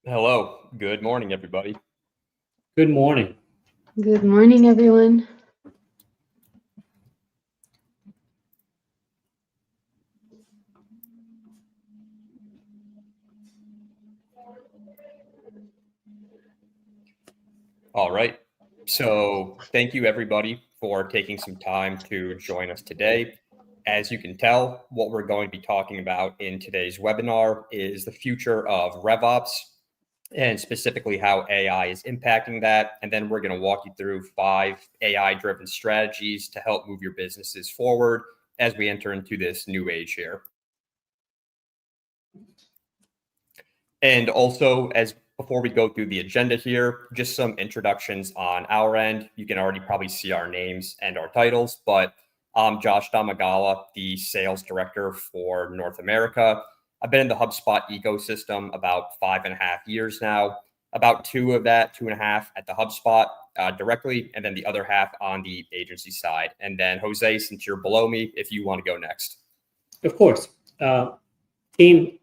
Hello. Good morning, everybody. Good morning. Good morning, everyone. All right. So, thank you, everybody, for taking some time to join us today. As you can tell, what we're going to be talking about in today's webinar is the future of RevOps and specifically how AI is impacting that. And then we're going to walk you through 5 AI driven strategies to help move your businesses forward as we enter into this new age here. And also, as before we go through the agenda here, just some introductions on our end. You can already probably see our names and our titles, but I'm Josh Damagala, the sales director for North America. I've been in the HubSpot ecosystem about 5.5 years now, about 2.5 at the HubSpot directly, and then the other half on the agency side. And then Jose, since you're below me, if you want to go next. Of course. Team,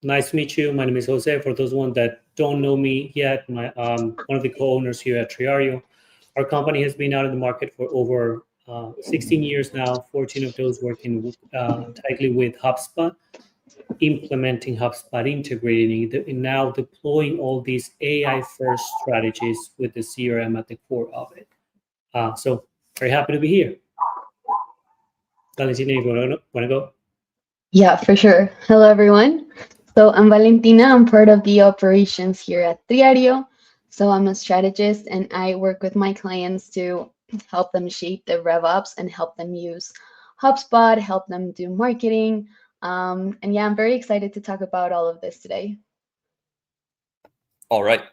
nice to meet you. My name is Jose. For those one that don't know me yet, one of the co-owners here at Triario. Our company has been out in the market for over 16 years now, 14 of those working tightly with HubSpot, implementing HubSpot, integrating it, and now deploying all these AI-first strategies with the CRM at the core of it. So very happy to be here. Valentina, you want to go? Yeah, for sure. Hello, everyone. So I'm Valentina. I'm part of the operations here at Triario. So I'm a strategist and I work with my clients to help them shape their RevOps and help them use HubSpot, help them do marketing. And yeah, I'm very excited to talk about all of this today. All right.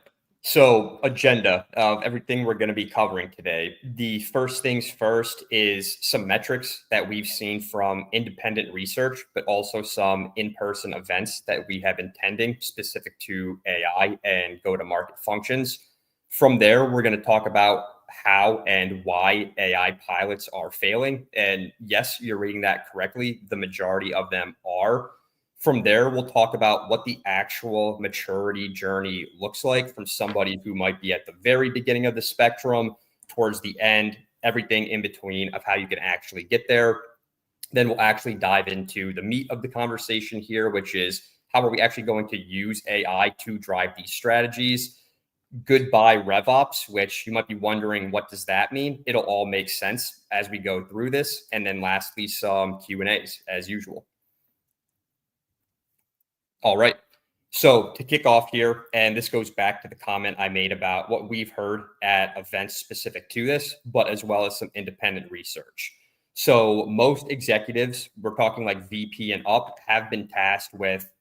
So, agenda of everything we're going to be covering today. The first things first is some metrics that we've seen from independent research, but also some in-person events that we have been attending specific to AI and go-to-market functions. From there, we're going to talk about how and why AI pilots are failing. And yes, you're reading that correctly. The majority of them are. From there, we'll talk about what the actual maturity journey looks like from somebody who might be at the very beginning of the spectrum towards the end, everything in between of how you can actually get there. Then we'll actually dive into the meat of the conversation here, which is how are we actually going to use AI to drive these strategies? Goodbye RevOps, which you might be wondering, what does that mean? It'll all make sense as we go through this. And then lastly, some Q&As as usual. All right. So to kick off here, and this goes back to the comment I made about what we've heard at events specific to this, but as well as some independent research. So most executives, we're talking like VP and up, have been tasked with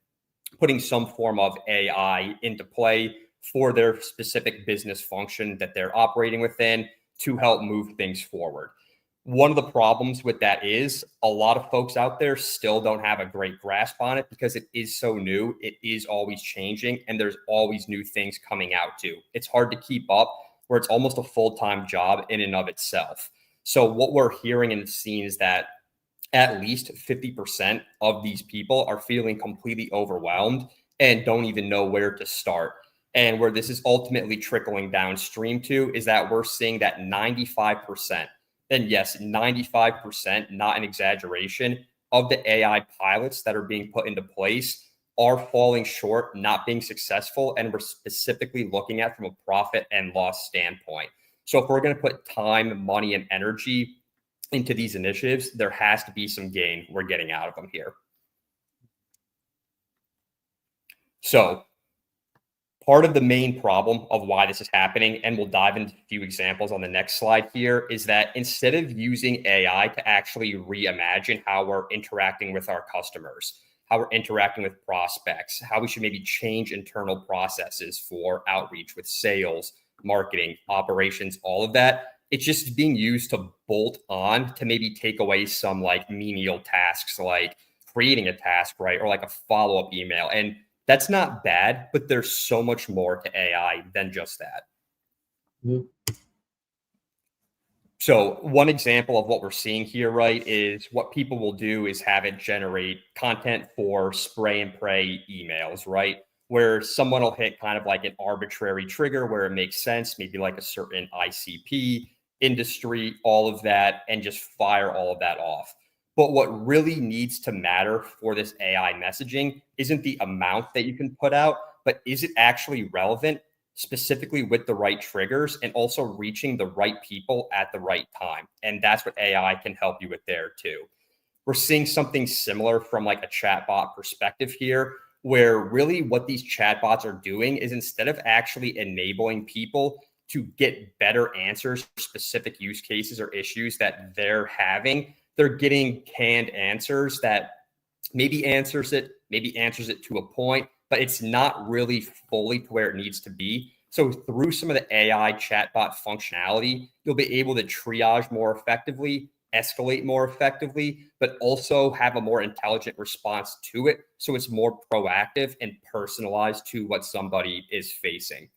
putting some form of AI into play for their specific business function that they're operating within to help move things forward. One of the problems with that is a lot of folks out there still don't have a great grasp on it because it is so new. It is always changing and there's always new things coming out too. It's hard to keep up where it's almost a full-time job in and of itself. So what we're hearing and seeing is that at least 50% of these people are feeling completely overwhelmed and don't even know where to start. And where this is ultimately trickling downstream to is that we're seeing that 95%, and yes, 95%, not an exaggeration, of the AI pilots that are being put into place are falling short, not being successful. And we're specifically looking at from a profit and loss standpoint. So if we're going to put time, money, and energy into these initiatives, there has to be some gain we're getting out of them here. So part of the main problem of why this is happening, and we'll dive into a few examples on the next slide here, is that instead of using AI to actually reimagine how we're interacting with our customers, how we're interacting with prospects, how we should maybe change internal processes for outreach with sales, marketing, operations, all of that, it's just being used to bolt on to maybe take away some like menial tasks like creating a task, right? Or like a follow-up email. And that's not bad, but there's so much more to AI than just that. Mm-hmm. So one example of what we're seeing here, right, is what people will do is have it generate content for spray and pray emails, right? where someone will hit kind of like an arbitrary trigger where it makes sense, maybe like a certain ICP, industry, all of that, and just fire all of that off. But what really needs to matter for this AI messaging isn't the amount that you can put out, but is it actually relevant, specifically with the right triggers and also reaching the right people at the right time? And that's what AI can help you with there too. We're seeing something similar from like a chatbot perspective here, where really what these chatbots are doing is instead of actually enabling people to get better answers for specific use cases or issues that they're having, they're getting canned answers that maybe answers it to a point, but it's not really fully to where it needs to be. So through some of the AI chatbot functionality, you'll be able to triage more effectively, escalate more effectively, but also have a more intelligent response to it. So it's more proactive and personalized to what somebody is facing.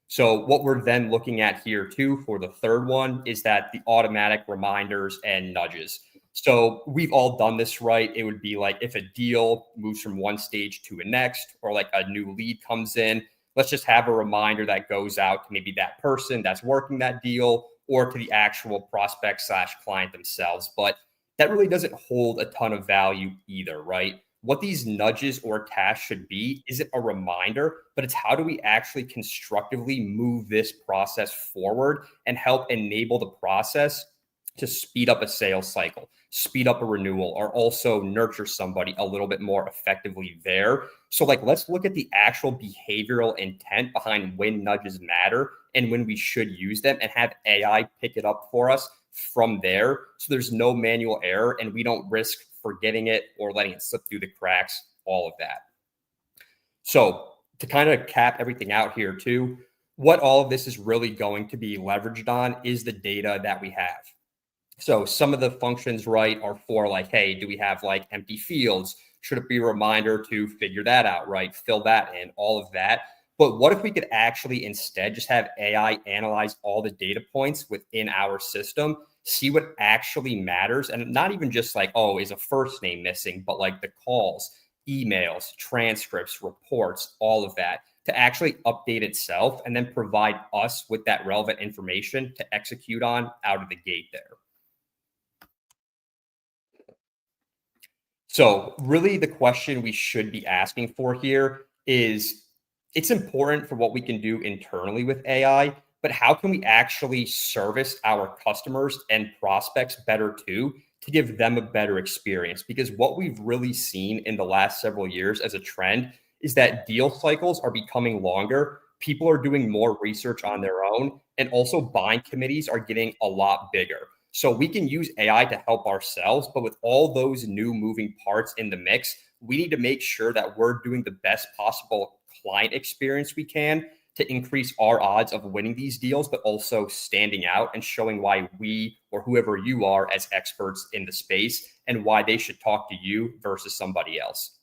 So what we're then looking at here too for the third one is that the automatic reminders and nudges. So we've all done this, right? It would be like if a deal moves from one stage to a next, or like a new lead comes in, let's just have a reminder that goes out to maybe that person that's working that deal or to the actual prospect / client themselves. But that really doesn't hold a ton of value either, right? What these nudges or tasks should be isn't a reminder, but it's how do we actually constructively move this process forward and help enable the process to speed up a sales cycle, speed up a renewal, or also nurture somebody a little bit more effectively there. So like, let's look at the actual behavioral intent behind when nudges matter and when we should use them and have AI pick it up for us from there. So there's no manual error and we don't risk forgetting it or letting it slip through the cracks, all of that. So to kind of cap everything out here too, what all of this is really going to be leveraged on is the data that we have. So some of the functions, right, are for like, hey, do we have like empty fields? Should it be a reminder to figure that out, right? Fill that in, all of that. But what if we could actually instead just have AI analyze all the data points within our system, see what actually matters, and not even just like, oh, is a first name missing, but like the calls, emails, transcripts, reports, all of that, to actually update itself and then provide us with that relevant information to execute on out of the gate there. So really the question we should be asking for here is, it's important for what we can do internally with AI, but how can we actually service our customers and prospects better too, to give them a better experience? Because what we've really seen in the last several years as a trend is that deal cycles are becoming longer. People are doing more research on their own, and also buying committees are getting a lot bigger. So we can use AI to help ourselves, but with all those new moving parts in the mix, we need to make sure that we're doing the best possible client experience we can to increase our odds of winning these deals, but also standing out and showing why we, or whoever you are as experts in the space, and why they should talk to you versus somebody else.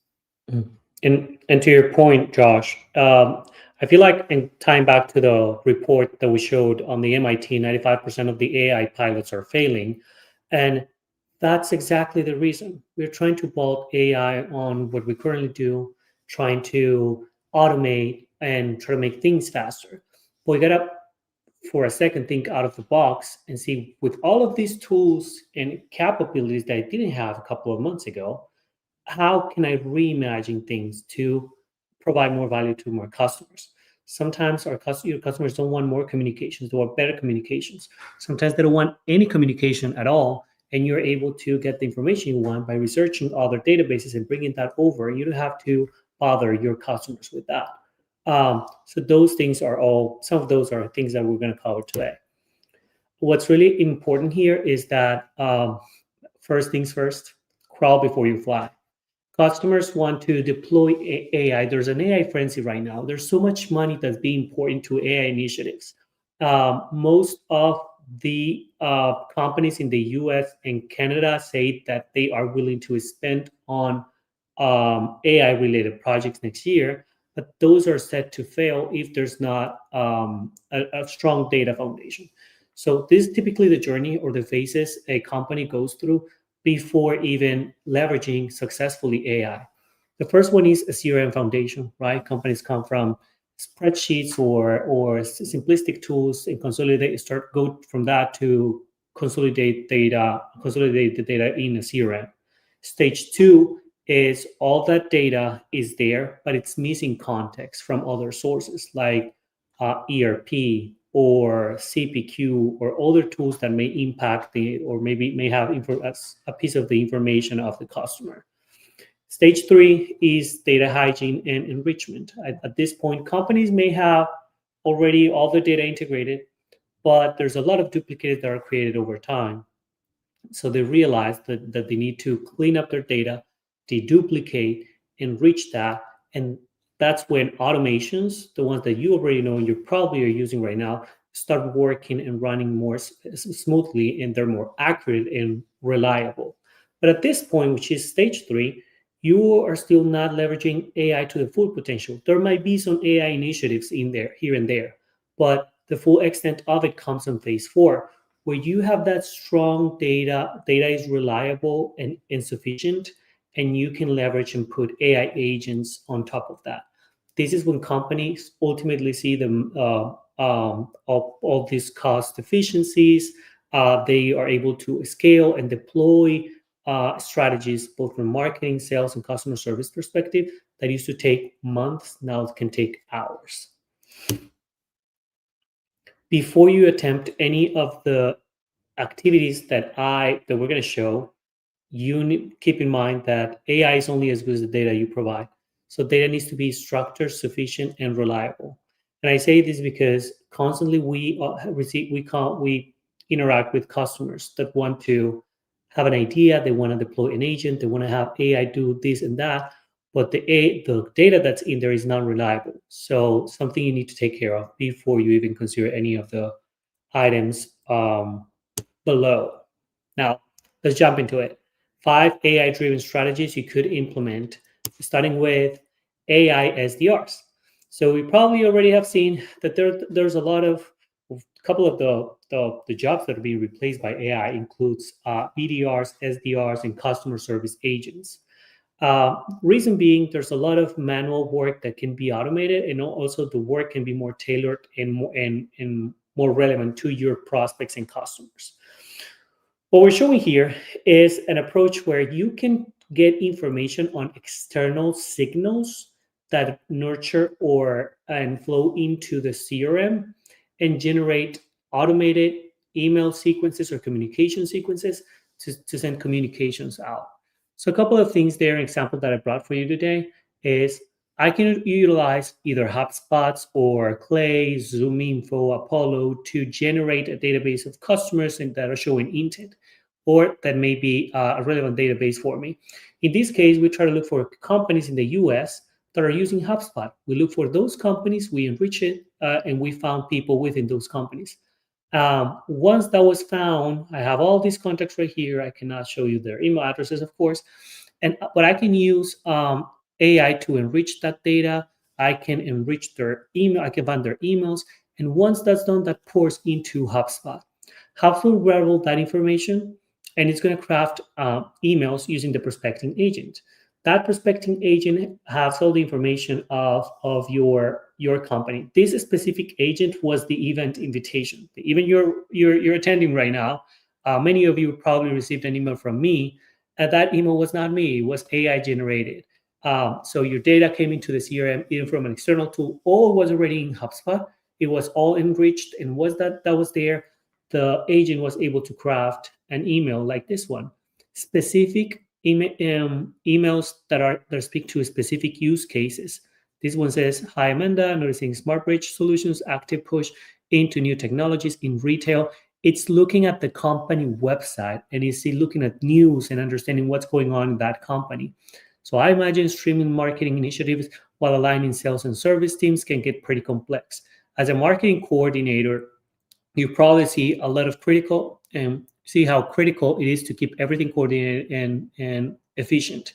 And to your point, Josh, I feel like, in tying back to the report that we showed on the MIT, 95% of the AI pilots are failing. And that's exactly the reason. We're trying to build AI on what we currently do, trying to automate and try to make things faster. But we got to, for a second, think out of the box and see, with all of these tools and capabilities that I didn't have a couple of months ago, how can I reimagine things to provide more value to more customers? Sometimes your customers don't want more communications, they want better communications. Sometimes they don't want any communication at all, and you're able to get the information you want by researching other databases and bringing that over. You don't have to bother your customers with that. So those things are some of those are things that we're going to cover today. What's really important here is that first things first, crawl before you fly. Customers want to deploy AI. There's an AI frenzy right now. There's so much money that's being poured into AI initiatives. Most of the companies in the US and Canada say that they are willing to spend on AI-related projects next year, but those are set to fail if there's not a strong data foundation. So this is typically the journey or the phases a company goes through before even leveraging successfully AI. The first one is a CRM foundation, right? Companies come from spreadsheets or simplistic tools and go from that to consolidate the data in a CRM. Stage 2 is all that data is there, but it's missing context from other sources like ERP or CPQ or other tools that may impact or maybe may have a piece of the information of the customer. Stage 3 is data hygiene and enrichment. At this point, companies may have already all the data integrated, but there's a lot of duplicates that are created over time. So they realize that they need to clean up their data, deduplicate, enrich that, and that's when automations, the ones that you already know and you probably are using right now, start working and running more smoothly, and they're more accurate and reliable. But at this point, which is stage 3, you are still not leveraging AI to the full potential. There might be some AI initiatives in there, here and there, but the full extent of it comes in phase 4, where you have that strong data is reliable and insufficient, and you can leverage and put AI agents on top of that. This is when companies ultimately see them all these cost efficiencies. They are able to scale and deploy strategies both from marketing, sales, and customer service perspective that used to take months, now it can take hours. Before you attempt any of the activities that we're going to show, you need keep in mind that AI is only as good as the data you provide. So data needs to be structured, sufficient, and reliable. And I say this because constantly we interact with customers that want to have an idea, they want to deploy an agent, they want to have AI do this and that, but the data that's in there is not reliable. So something you need to take care of before you even consider any of the items below. Now, let's jump into it. 5 AI-driven strategies you could implement, starting with AI SDRs. So we probably already have seen that there's a couple of the jobs that are being replaced by AI includes BDRs, SDRs, and customer service agents. Reason being, there's a lot of manual work that can be automated, and also the work can be more tailored and more relevant to your prospects and customers. What we're showing here is an approach where you can get information on external signals that nurture and flow into the CRM and generate automated email sequences or communication sequences to send communications out. So a couple of things there, an example that I brought for you today is I can utilize either HubSpot or Clay, ZoomInfo, Apollo to generate a database of customers and that are showing intent, or that may be a relevant database for me. In this case, we try to look for companies in the US that are using HubSpot. We look for those companies, we enrich it, and we found people within those companies. Once that was found, I have all these contacts right here. I cannot show you their email addresses, of course, but I can use AI to enrich that data. I can enrich their email. I can find their emails. And once that's done, that pours into HubSpot. HubSpot will grab that information, and it's going to craft emails using the prospecting agent. That prospecting agent has all the information of your company. This specific agent was the event invitation. The event you're attending right now, many of you probably received an email from me, and that email was not me. It was AI generated. So your data came into the CRM either from an external tool or was already in HubSpot. It was all enriched, and that was there. The agent was able to craft an email like this one, specific emails that speak to specific use cases. This one says, "Hi Amanda, noticing Smart Bridge Solutions active push into new technologies in retail." It's looking at the company website and it's looking at news and understanding what's going on in that company. So I imagine streaming marketing initiatives while aligning sales and service teams can get pretty complex. As a marketing coordinator, you probably see a lot of see how critical it is to keep everything coordinated and efficient.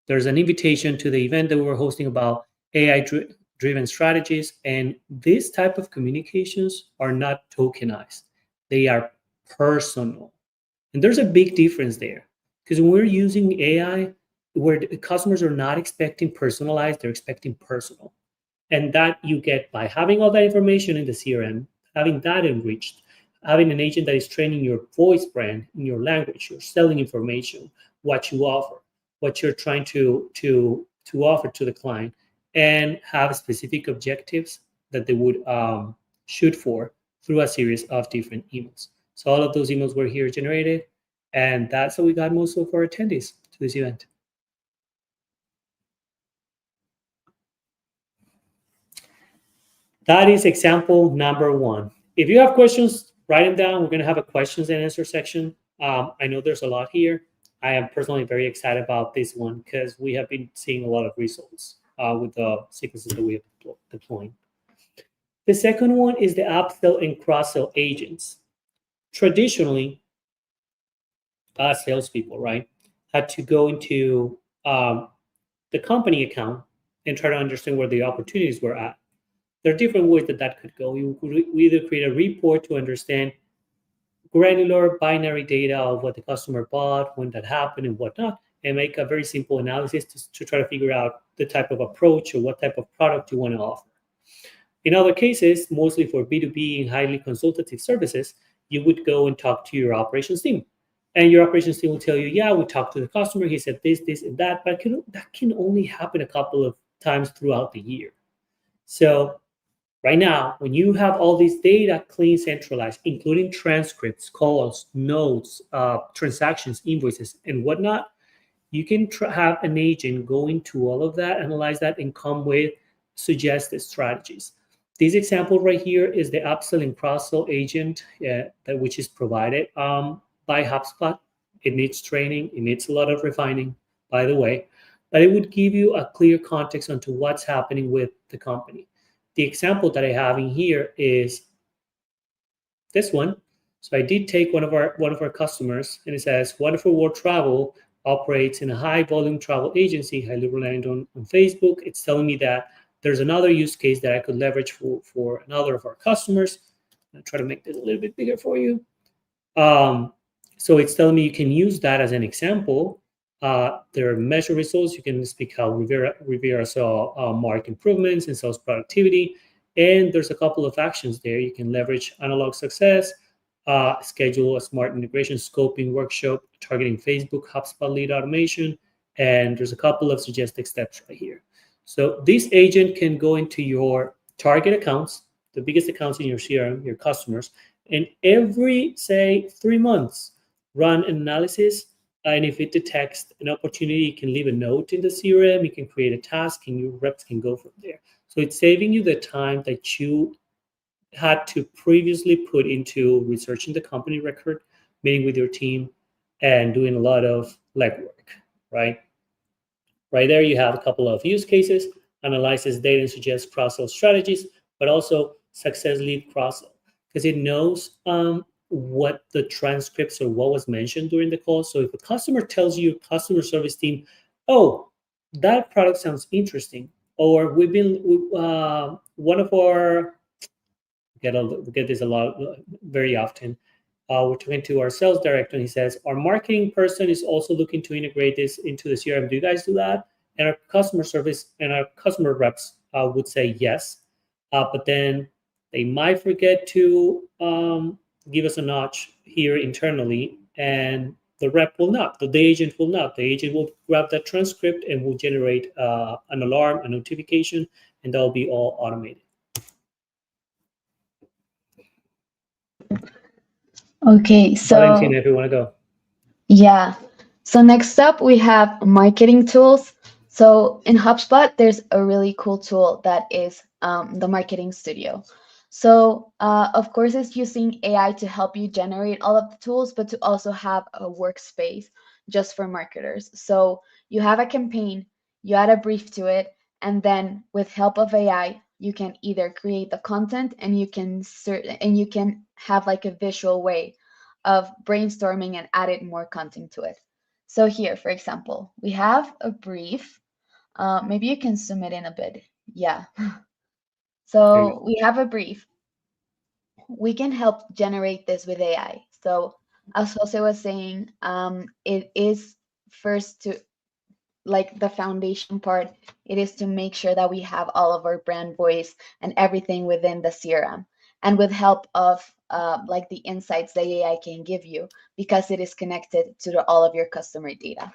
There's an invitation to the event that we were hosting about AI-driven strategies, and this type of communications are not tokenized. They are personal. And there's a big difference there, because when we're using AI, where the customers are not expecting personalized, they're expecting personal. And that you get by having all that information in the CRM, having that enriched, having an agent that is training your voice brand in your language, your selling information, what you offer, what you're trying to offer to the client, and have specific objectives that they would shoot for through a series of different emails. So all of those emails were here generated, and that's how we got most of our attendees to this event. That is example number one. If you have questions, write them down. We're going to have a questions and answer section. I know there's a lot here. I am personally very excited about this one because we have been seeing a lot of results with the sequences that we have deploying. The second one is the upsell and cross-sell agents. Traditionally, salespeople, right, had to go into the company account and try to understand where the opportunities were at. There are different ways that could go. We either create a report to understand granular binary data of what the customer bought, when that happened, and whatnot, and make a very simple analysis to try to figure out the type of approach or what type of product you want to offer. In other cases, mostly for B2B and highly consultative services, you would go and talk to your operations team. And your operations team will tell you, yeah, we talked to the customer, he said this, and that, but that can only happen a couple of times throughout the year. So right now, when you have all this data clean, centralized, including transcripts, calls, notes, transactions, invoices, and whatnot, you can have an agent go into all of that, analyze that, and come with suggested strategies. This example right here is the upsell and cross-sell agent which is provided by HubSpot. It needs training. It needs a lot of refining, by the way, but it would give you a clear context onto what's happening with the company. The example that I have in here is this one. So I did take one of our customers, and it says, Wonderful World Travel operates in a high volume travel agency, highly reliant on Facebook. It's telling me that there's another use case that I could leverage for another of our customers. I'll try to make this a little bit bigger for you. So it's telling me you can use that as an example. There are measure results. You can speak how Rivera saw mark improvements in sales productivity. And there's a couple of actions there. You can leverage analog success, schedule a smart integration scoping workshop targeting Facebook, HubSpot lead automation. And there's a couple of suggested steps right here. So this agent can go into your target accounts, the biggest accounts in your CRM, your customers, and every, say, 3 months, run an analysis. And if it detects an opportunity, you can leave a note in the CRM, you can create a task, and your reps can go from there. So it's saving you the time that you had to previously put into researching the company record, meeting with your team, and doing a lot of legwork, right? Right there, you have a couple of use cases, analyzes data and suggests cross-sell strategies, but also success lead cross-sell, because it knows what the transcripts or what was mentioned during the call. So if a customer tells you, customer service team, oh, that product sounds interesting, or one of our, get this a lot, very often, we're talking to our sales director, and he says, our marketing person is also looking to integrate this into the CRM. Do you guys do that? And our customer service and our customer reps would say yes, but then they might forget to give us a notch here internally, and the rep will not, the agent will not. The agent will grab that transcript and will generate an alarm, a notification, and that'll be all automated. Okay, so Valentina, if you want to go. yeah. So next up, we have marketing tools. So in HubSpot, there's a really cool tool that is the Marketing Studio. So of course, it's using AI to help you generate all of the tools, but to also have a workspace just for marketers. So you have a campaign, you add a brief to it, and then with help of AI, you can either create the content and you can have like a visual way of brainstorming and adding more content to it. So here, for example, we have a brief. Maybe you can zoom it in a bit. Yeah. So we have a brief. We can help generate this with AI. So as Jose was saying, it is first to like the foundation part, it is to make sure that we have all of our brand voice and everything within the CRM, and with help of like the insights that AI can give you, because it is connected to all of your customer data.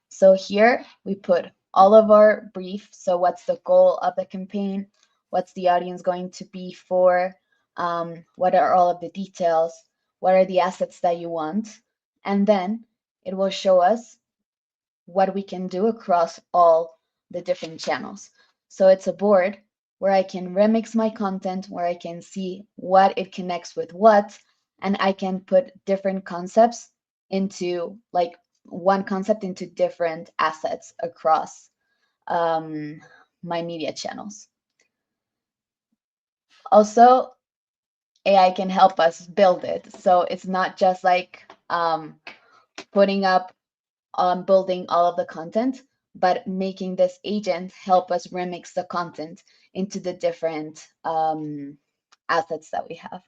So here we put all of our brief. So what's the goal of the campaign? What's the audience going to be for? What are all of the details? What are the assets that you want? And then it will show us what we can do across all the different channels. So it's a board where I can remix my content, where I can see what it connects with what, and I can put different concepts into, like, one concept into different assets across my media channels. Also, AI can help us build it. So it's not just like putting up building all of the content, but making this agent help us remix the content into the different assets that we have.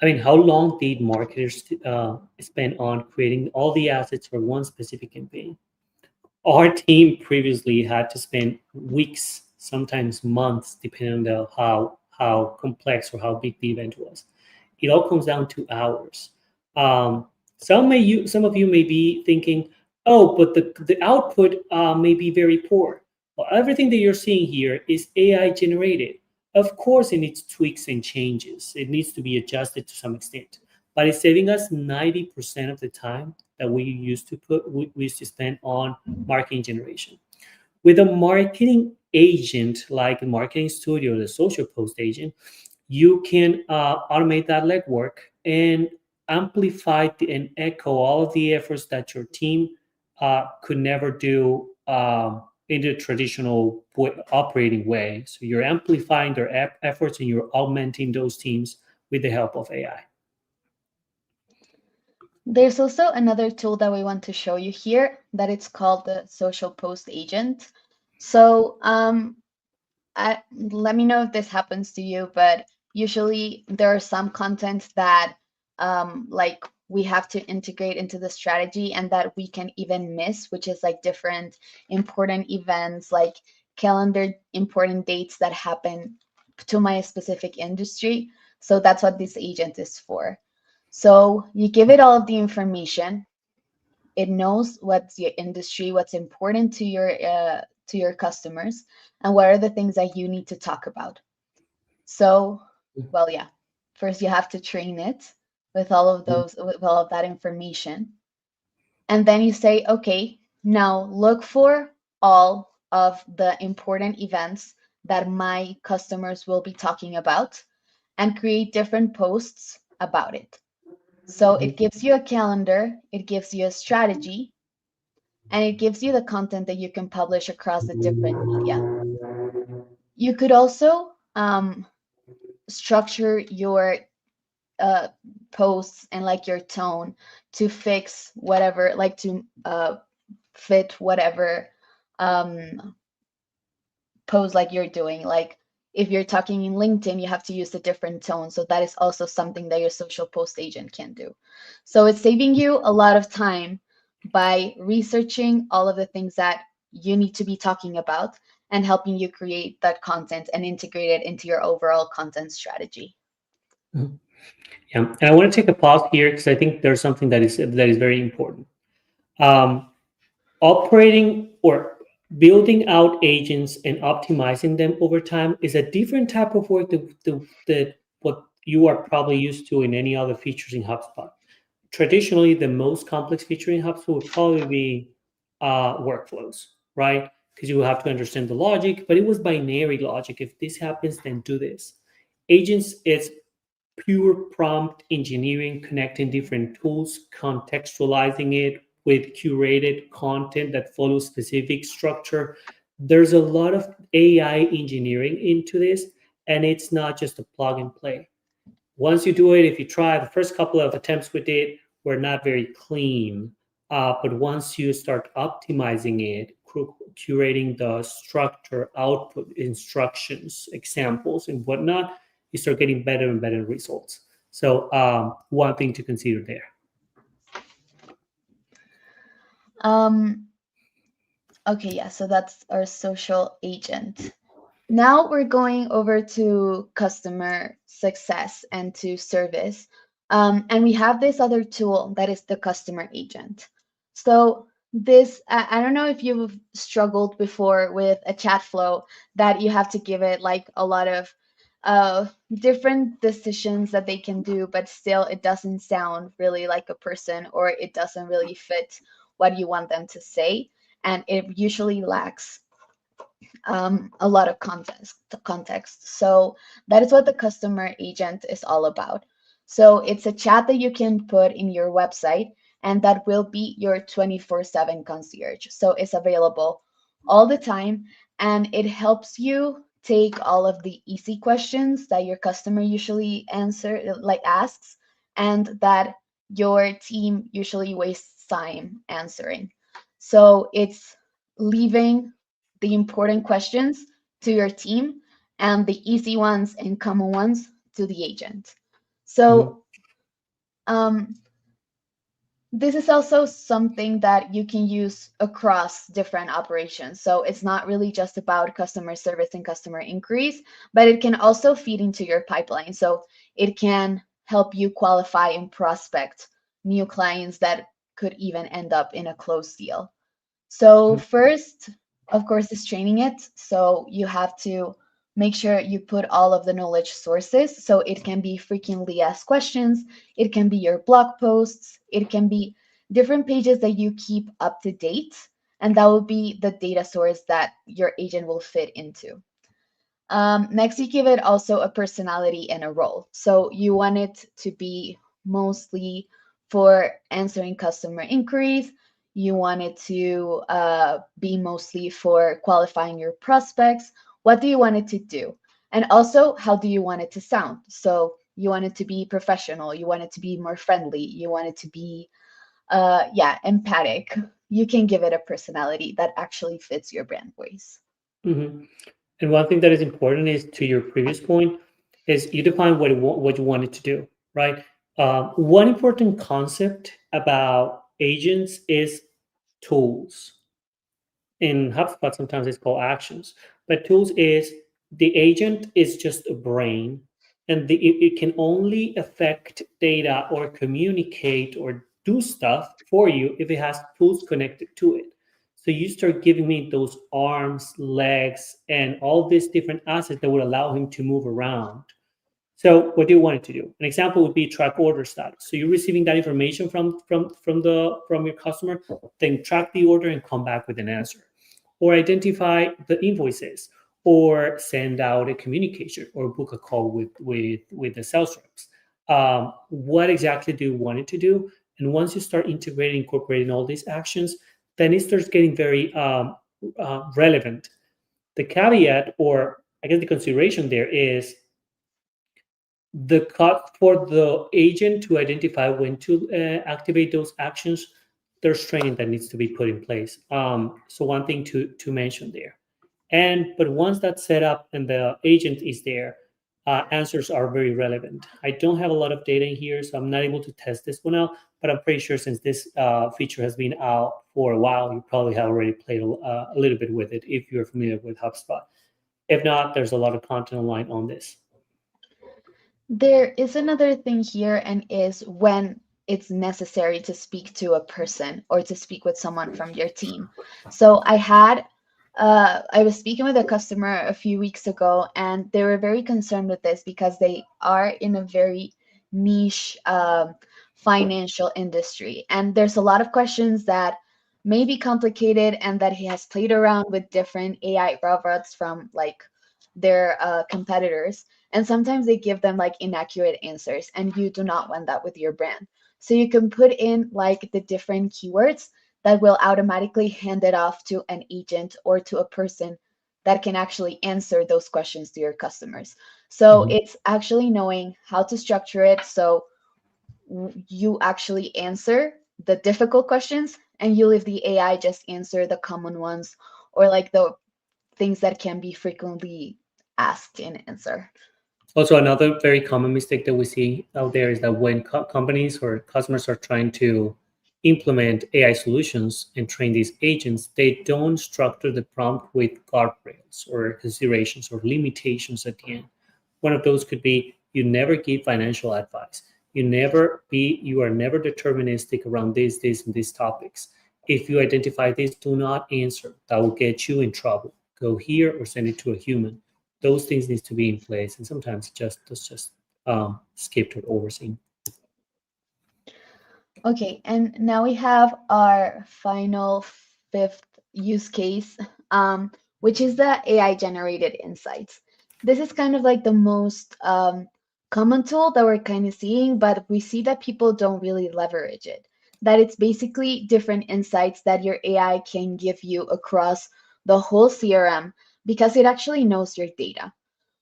I mean, how long did marketers spend on creating all the assets for one specific campaign? Our team previously had to spend weeks, sometimes months, depending on how complex or how big the event was. It all comes down to hours. Some of you may be thinking, oh, but the output may be very poor. Well, everything that you're seeing here is AI generated. Of course, it needs tweaks and changes. It needs to be adjusted to some extent, but it's saving us 90% of the time that we used to spend on marketing generation. With a marketing agent like a marketing studio, the social post agent, you can automate that legwork and amplify and echo all of the efforts that your team could never do in the traditional operating way. So you're amplifying their efforts and you're augmenting those teams with the help of AI. There's also another tool that we want to show you here that it's called the social post agent. So let me know if this happens to you, but usually there are some content that like we have to integrate into the strategy and that we can even miss, which is like different important events, like calendar important dates that happen to my specific industry. So that's what this agent is for. So you give it all of the information. It knows what's your industry, what's important to your customers, and what are the things that you need to talk about. So, well, yeah, first you have to train it with all of that information. And then you say, okay, now look for all of the important events that my customers will be talking about and create different posts about it. So it gives you a calendar, it gives you a strategy, and it gives you the content that you can publish across the different media. You could also structure your posts and like your tone to fix whatever, like to fit whatever post like you're doing. Like if you're talking in LinkedIn, you have to use a different tone. So that is also something that your social post agent can do. So it's saving you a lot of time by researching all of the things that you need to be talking about and helping you create that content and integrate it into your overall content strategy. Mm-hmm. Yeah, and I want to take a pause here because I think there's something that is very important. Operating or building out agents and optimizing them over time is a different type of work that what you are probably used to in any other features in HubSpot. Traditionally, the most complex feature in HubSpot would probably be workflows, right? Because you have to understand the logic, but it was binary logic. If this happens, then do this. Agents, it's pure prompt engineering, connecting different tools, contextualizing it with curated content that follows specific structure. There's a lot of AI engineering into this, and it's not just a plug and play. Once you do it, if you try, the first couple of attempts we did were not very clean. But once you start optimizing it, curating the structure, output, instructions, examples, and whatnot, you start getting better and better results. So one thing to consider there. Okay, yeah, so that's our social agent. Now we're going over to customer success and to service. And we have this other tool that is the customer agent. So this, I don't know if you've struggled before with a chat flow that you have to give it like a lot of different decisions that they can do, but still it doesn't sound really like a person, or it doesn't really fit what you want them to say. And it usually lacks a lot of context. So that is what the customer agent is all about. So it's a chat that you can put in your website, and that will be your 24/7 concierge. So it's available all the time, and it helps you take all of the easy questions that your customer usually asks, and that your team usually wastes time answering. So it's leaving the important questions to your team, and the easy ones and common ones to the agent. So um, this is also something that you can use across different operations. So it's not really just about customer service and customer inquiries, but it can also feed into your pipeline. So it can help you qualify and prospect new clients that could even end up in a closed deal. So first, of course, is training it. So you have to make sure you put all of the knowledge sources. So it can be frequently asked questions, it can be your blog posts, it can be different pages that you keep up to date, and that will be the data source that your agent will fit into. Next, you give it also a personality and a role. So you want it to be mostly for answering customer inquiries. You want it to be mostly for qualifying your prospects. What do you want it to do? And also, how do you want it to sound? So you want it to be professional. You want it to be more friendly. You want it to be, empathic. You can give it a personality that actually fits your brand voice. Mm-hmm. And one thing that is important is, to your previous point, is you define what you want it to do, right? One important concept about agents is tools. In HubSpot, sometimes it's called actions, but tools is the agent is just a brain, and it can only affect data or communicate or do stuff for you if it has tools connected to it. So you start giving me those arms, legs, and all these different assets that would allow him to move around. So what do you want it to do? An example would be track order status. So you're receiving that information from your customer, then track the order and come back with an answer, or identify the invoices, or send out a communication, or book a call with the sales reps. What exactly do you want it to do? And once you start incorporating all these actions, then it starts getting very relevant. The caveat, or I guess the consideration there, is the cut for the agent to identify when to activate those actions. There's training that needs to be put in place. So one thing to mention there. But once that's set up and the agent is there, answers are very relevant. I don't have a lot of data in here, so I'm not able to test this one out, but I'm pretty sure since this feature has been out for a while, you probably have already played a little bit with it if you're familiar with HubSpot. If not, there's a lot of content online on this. There is another thing here, and is when it's necessary to speak to a person or to speak with someone from your team. So I was speaking with a customer a few weeks ago, and they were very concerned with this because they are in a very niche financial industry. And there's a lot of questions that may be complicated, and that he has played around with different AI robots from like their competitors, and sometimes they give them like inaccurate answers, and you do not want that with your brand. So you can put in like the different keywords that will automatically hand it off to an agent or to a person that can actually answer those questions to your customers. So it's actually knowing how to structure it, so you actually answer the difficult questions, and you leave the AI just answer the common ones, or like the things that can be frequently asked and answer. Also, another very common mistake that we see out there is that when companies or customers are trying to implement AI solutions and train these agents, they don't structure the prompt with guardrails or considerations or limitations at the end. One of those could be you never give financial advice. You are never deterministic around this, and these topics. If you identify this, do not answer. That will get you in trouble. Go here or send it to a human. Those things need to be in place, and sometimes just skipped or overseen. Okay, and now we have our final fifth use case, which is the AI generated insights. This is kind of like the most common tool that we're kind of seeing, but we see that people don't really leverage it. That it's basically different insights that your AI can give you across the whole CRM because it actually knows your data.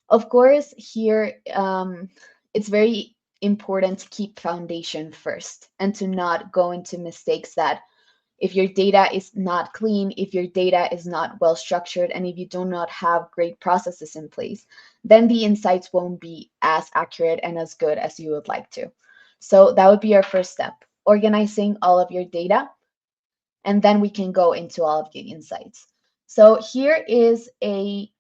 Of course, here it's very important to keep foundation first and to not go into mistakes that if your data is not clean, if your data is not well structured, and if you do not have great processes in place, then the insights won't be as accurate and as good as you would like to. So that would be our first step, organizing all of your data, and then we can go into all of the insights. So here is a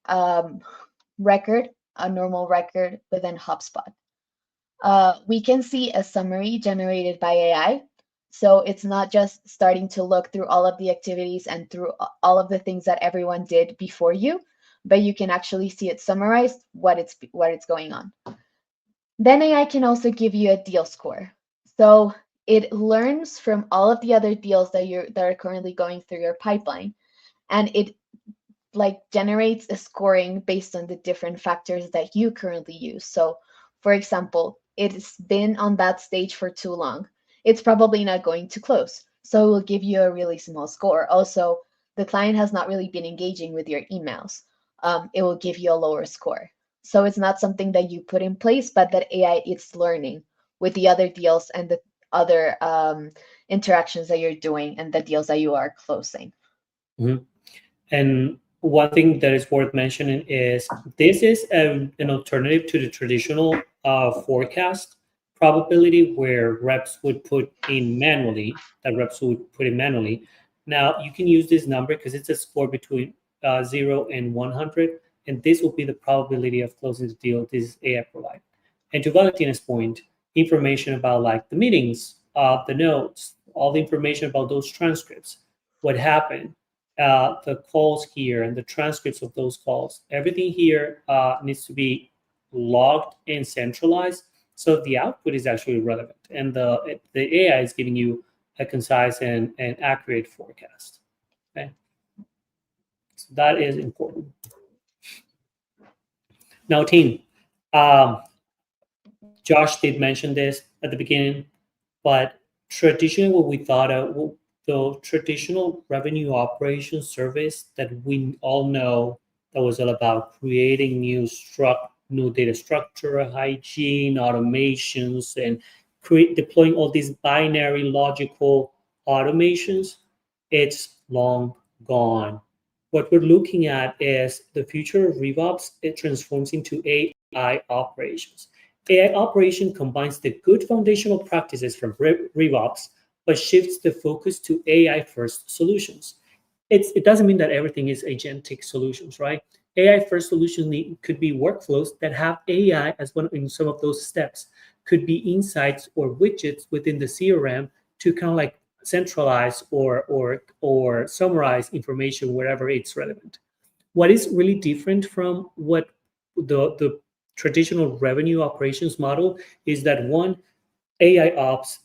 record, a normal record within HubSpot. We can see a summary generated by AI. So it's not just starting to look through all of the activities and through all of the things that everyone did before you, but you can actually see it summarized, what it's going on. Then AI can also give you a deal score. So it learns from all of the other deals that are currently going through your pipeline, and it generates a scoring based on the different factors that you currently use. So for example, it's been on that stage for too long. It's probably not going to close. So it will give you a really small score. Also, the client has not really been engaging with your emails. It will give you a lower score. So it's not something that you put in place, but that AI is learning with the other deals and the other interactions that you're doing and the deals that you are closing. Mm-hmm. And one thing that is worth mentioning is this is an alternative to the traditional forecast probability where reps would put in manually. Now you can use this number because it's a score between 0 and 100, and this will be the probability of closing the deal this AI provides. And to Valentina's point, information about like the meetings, the notes, all the information about those transcripts, what happened, the calls here and the transcripts of those calls, everything here needs to be logged and centralized so the output is actually relevant and the AI is giving you a concise and accurate forecast. Okay, so that is important. Now, team, Josh did mention this at the beginning, but traditionally what we thought of, the traditional revenue operations service that we all know that was all about creating new data structure, hygiene, automations, and deploying all these binary logical automations, it's long gone. What we're looking at is the future of RevOps. It transforms into AI operations. AI operation combines the good foundational practices from RevOps, but shifts the focus to AI-first solutions. It doesn't mean that everything is agentic solutions, right? AI-first solutions could be workflows that have AI as one in some of those steps. Could be insights or widgets within the CRM to kind of like centralize or summarize information wherever it's relevant. What is really different from what the traditional revenue operations model is that one, AI ops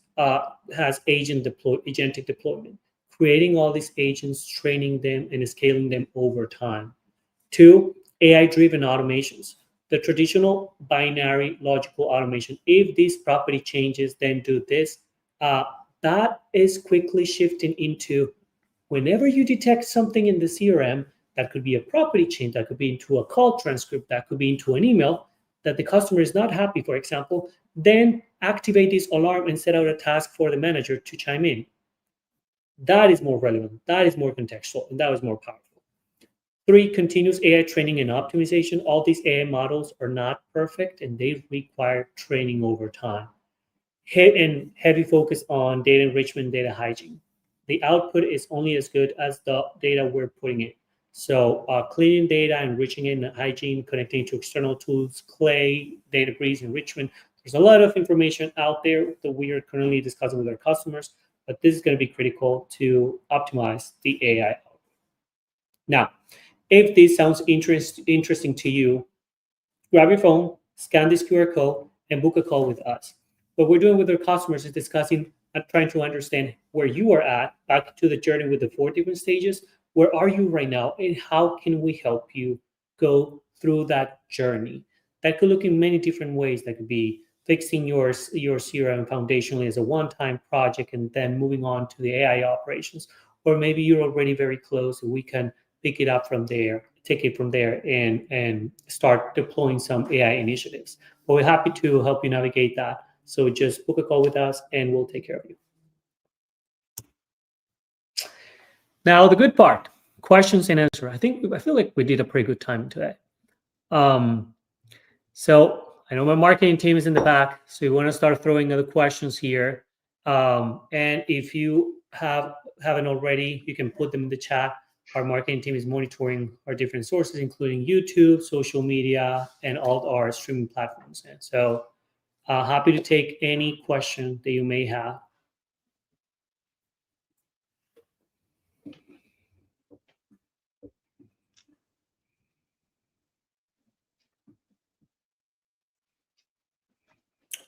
has agentic deployment, creating all these agents, training them, and scaling them over time. Two, AI-driven automations. The traditional binary logical automation, if this property changes, then do this. That is quickly shifting into whenever you detect something in the CRM, that could be a property change, that could be into a call transcript, that could be into an email, that the customer is not happy, for example, then activate this alarm and set out a task for the manager to chime in. That is more relevant, that is more contextual, and that is more powerful. Three, continuous AI training and optimization. All these AI models are not perfect and they require training over time. heavy focus on data enrichment, data hygiene. The output is only as good as the data we're putting in. So cleaning data, enriching it, and hygiene, connecting to external tools, Clay, Databricks, enrichment. There's a lot of information out there that we are currently discussing with our customers, but this is going to be critical to optimize the AI. Now, if this sounds interesting to you, grab your phone, scan this QR code, and book a call with us. What we're doing with our customers is discussing and trying to understand where you are at, back to the journey with the 4 different stages. Where are you right now, and how can we help you go through that journey? That could look in many different ways. That could be fixing your CRM foundationally as a one-time project and then moving on to the AI operations. Or maybe you're already very close and we can pick it up from there, take it from there, and start deploying some AI initiatives. But we're happy to help you navigate that. So just book a call with us and we'll take care of you. Now, the good part, questions and answer. I feel like we did a pretty good time today. So I know my marketing team is in the back, so you want to start throwing other questions here. And if you haven't already, you can put them in the chat. Our marketing team is monitoring our different sources, including YouTube, social media, and all our streaming platforms. And so happy to take any question that you may have.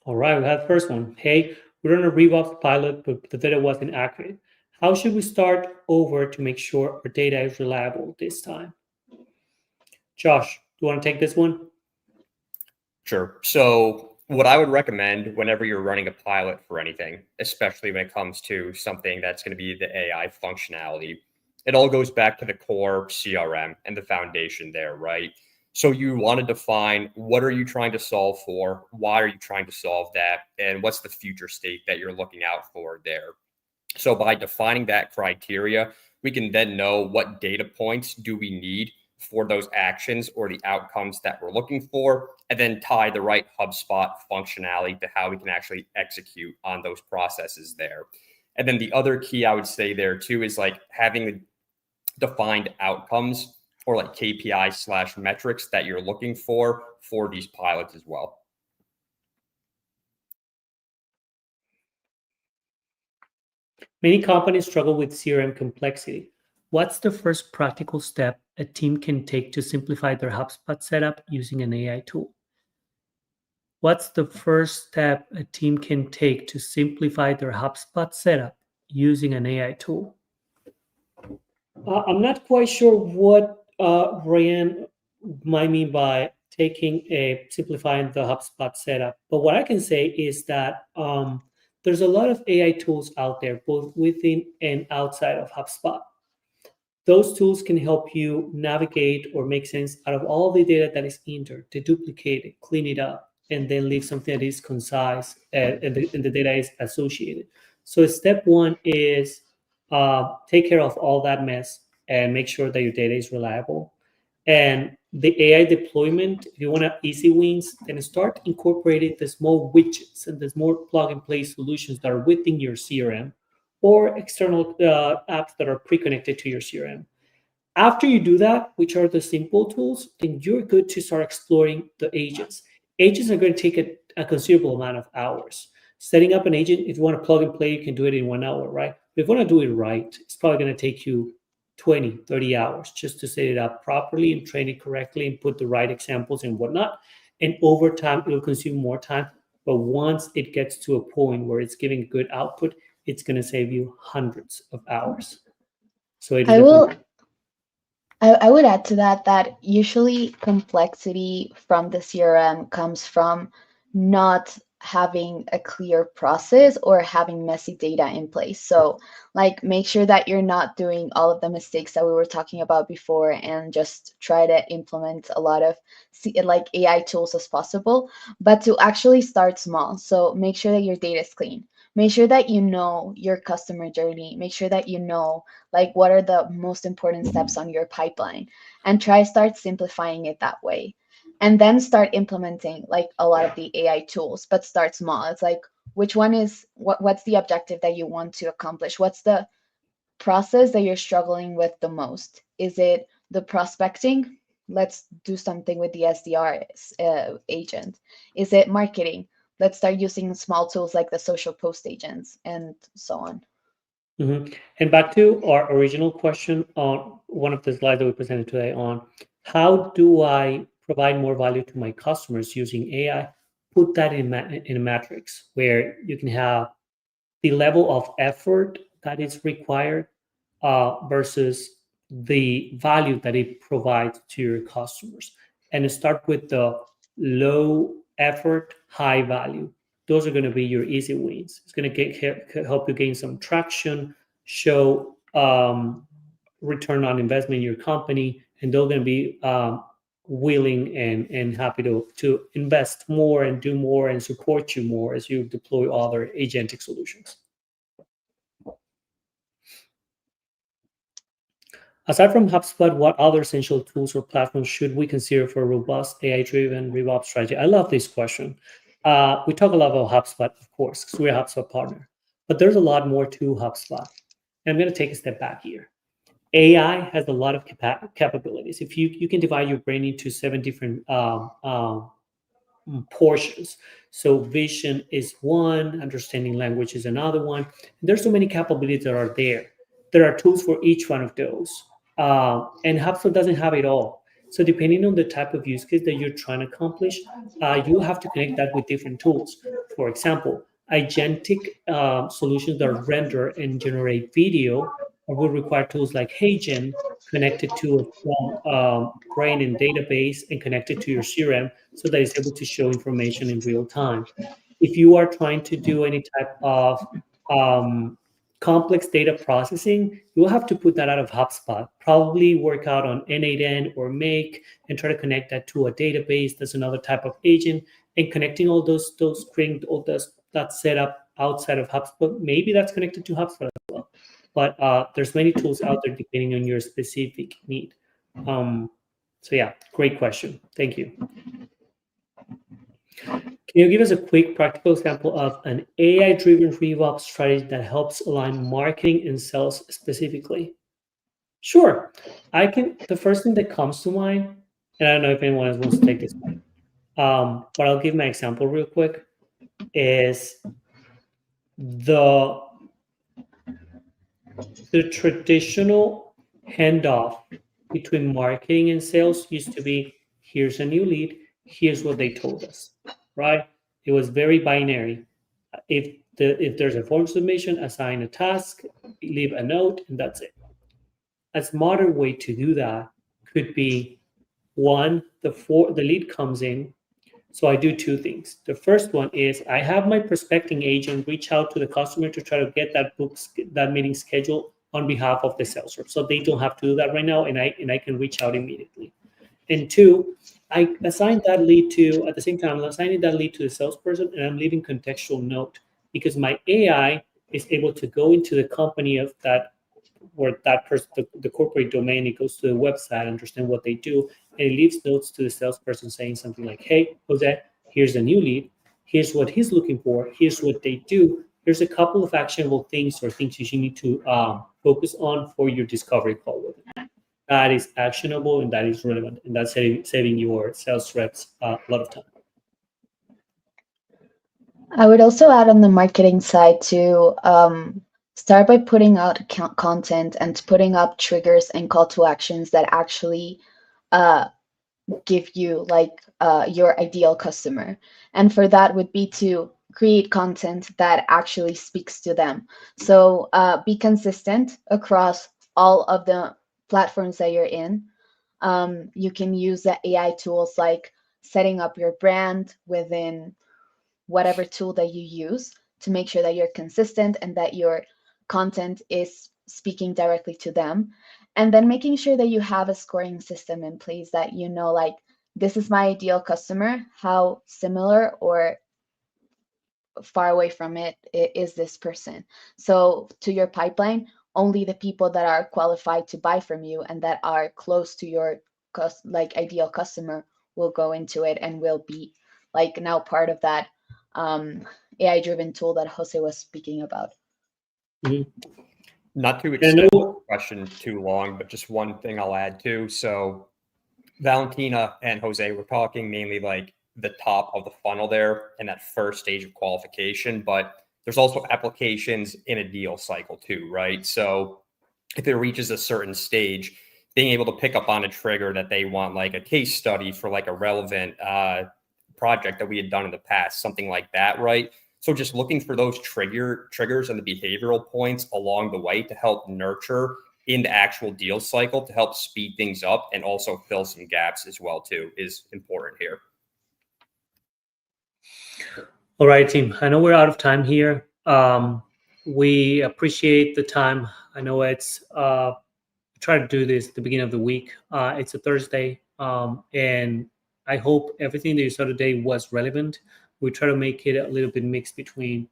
All right, we have the first one. Hey, we're on a RevOps pilot, but the data wasn't accurate. How should we start over to make sure our data is reliable this time? Josh, do you want to take this one? Sure. So what I would recommend whenever you're running a pilot for anything, especially when it comes to something that's going to be the AI functionality, it all goes back to the core CRM and the foundation there, right? So you want to define what are you trying to solve for? Why are you trying to solve that? And what's the future state that you're looking out for there? So by defining that criteria, we can then know what data points do we need for those actions or the outcomes that we're looking for, and then tie the right HubSpot functionality to how we can actually execute on those processes there. And then the other key I would say there too is like having defined outcomes or like KPI/metrics that you're looking for these pilots as well. Many companies struggle with CRM complexity. What's the first practical step a team can take to simplify their HubSpot setup using an AI tool? What's the first step a team can take to simplify their HubSpot setup using an AI tool? I'm not quite sure what Ryan might mean by simplifying the HubSpot setup. But what I can say is that there's a lot of AI tools out there, both within and outside of HubSpot. Those tools can help you navigate or make sense out of all the data that is entered, to duplicate it, clean it up, and then leave something that is concise and the data is associated. So step one is take care of all that mess and make sure that your data is reliable. And the AI deployment, if you want easy wins, then start incorporating the small widgets and the more plug-and-play solutions that are within your CRM or external apps that are pre-connected to your CRM. After you do that, which are the simple tools, then you're good to start exploring the agents. Agents are going to take a considerable amount of hours. Setting up an agent, if you want to plug and play, you can do it in 1 hour, right? But if you want to do it right, it's probably going to take you 20, 30 hours just to set it up properly and train it correctly and put the right examples and whatnot. And over time, it will consume more time. But once it gets to a point where it's giving good output, it's going to save you hundreds of hours. So I would add to that usually complexity from the CRM comes from not having a clear process or having messy data in place. So like make sure that you're not doing all of the mistakes that we were talking about before and just try to implement a lot of like AI tools as possible, but to actually start small. So make sure that your data is clean. Make sure that you know your customer journey. Make sure that you know like what are the most important steps on your pipeline, and start simplifying it that way. And then start implementing like a lot of the AI tools, but start small. It's like which one is what's the objective that you want to accomplish? What's the process that you're struggling with the most? Is it the prospecting? Let's do something with the SDR agent. Is it marketing? Let's start using small tools like the social post agents and so on. Mm-hmm. And back to our original question on one of the slides that we presented today on how do I provide more value to my customers using AI? Put that in a matrix where you can have the level of effort that is required versus the value that it provides to your customers. And start with the low effort, high value. Those are going to be your easy wins. It's going to help you gain some traction, show return on investment in your company, and they're going to be willing and happy to invest more and do more and support you more as you deploy other agentic solutions. Aside from HubSpot, what other essential tools or platforms should we consider for a robust AI-driven RevOps strategy? I love this question. We talk a lot about HubSpot, of course, because we're a HubSpot partner. But there's a lot more to HubSpot. And I'm going to take a step back here. AI has a lot of capabilities. If you can divide your brain into 7 different portions. So vision is one, understanding language is another one. There's so many capabilities that are there. There are tools for each one of those. And HubSpot doesn't have it all. So depending on the type of use case that you're trying to accomplish, you have to connect that with different tools. For example, agentic solutions that render and generate video would require tools like HeyGen connected to a strong brain and database and connected to your CRM so that it's able to show information in real time. If you are trying to do any type of complex data processing, you will have to put that out of HubSpot. Probably work out on N8N or Make and try to connect that to a database. That's another type of agent. And connecting all those creating all that setup outside of HubSpot, maybe that's connected to HubSpot as well. But there's many tools out there depending on your specific need. So yeah, great question. Thank you. Can you give us a quick practical example of an AI-driven RevOps strategy that helps align marketing and sales specifically? Sure. The first thing that comes to mind, and I don't know if anyone else wants to take this one, but I'll give my example real quick, is the traditional handoff between marketing and sales used to be, here's a new lead, here's what they told us, right? It was very binary. If there's a form submission, assign a task, leave a note, and that's it. A smarter way to do that could be, one, the lead comes in, so I do 2 things. The first one is I have my prospecting agent reach out to the customer to try to get that meeting scheduled on behalf of the sales rep. So they don't have to do that right now, and I can reach out immediately. And 2, I assign that lead at the same time, I'm assigning that lead to the salesperson, and I'm leaving contextual note because my AI is able to go into the company of that, where that person, the corporate domain, it goes to the website, understand what they do, and it leaves notes to the salesperson saying something like, hey, Jose, here's a new lead. Here's what he's looking for. Here's what they do. Here's a couple of actionable things or things you need to focus on for your discovery call with them. That is actionable and that is relevant, and that's saving your sales reps a lot of time. I would also add on the marketing side to start by putting out content and putting up triggers and call to actions that actually give you your ideal customer. And for that would be to create content that actually speaks to them. So be consistent across all of the platforms that you're in. You can use the AI tools like setting up your brand within whatever tool that you use to make sure that you're consistent and that your content is speaking directly to them. And then making sure that you have a scoring system in place that you know, like, this is my ideal customer, how similar or far away from it is this person. So to your pipeline, only the people that are qualified to buy from you and that are close to your ideal customer will go into it and will be now part of that AI-driven tool that Jose was speaking about. Not to extend the question too long, but just one thing I'll add too. So Valentina and Jose were talking mainly like the top of the funnel there and that first stage of qualification, but there's also applications in a deal cycle too, right? So if it reaches a certain stage, being able to pick up on a trigger that they want, like a case study for like a relevant project that we had done in the past, something like that, right? So just looking for those triggers and the behavioral points along the way to help nurture in the actual deal cycle to help speed things up and also fill some gaps as well too is important here. All right, team. I know we're out of time here. We appreciate the time. I know it's try to do this at the beginning of the week. It's a Thursday, and I hope everything that you saw today was relevant. We try to make it a little bit mixed between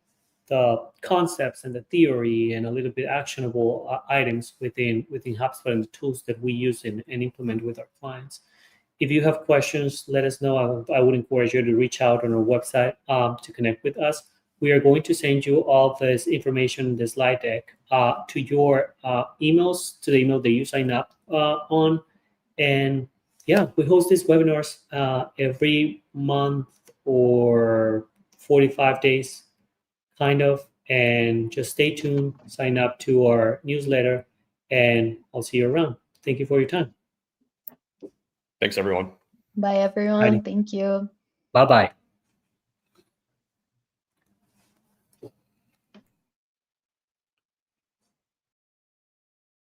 the concepts and the theory and a little bit actionable items within HubSpot and the tools that we use and implement with our clients. If you have questions, let us know. I would encourage you to reach out on our website to connect with us. We are going to send you all this information, the slide deck, to your emails, to the email that you sign up on. And yeah, we host these webinars every month or 45 days, kind of. And just stay tuned, sign up to our newsletter, and I'll see you around. Thank you for your time. Thanks, everyone. Bye, everyone. Thank you. Bye-bye.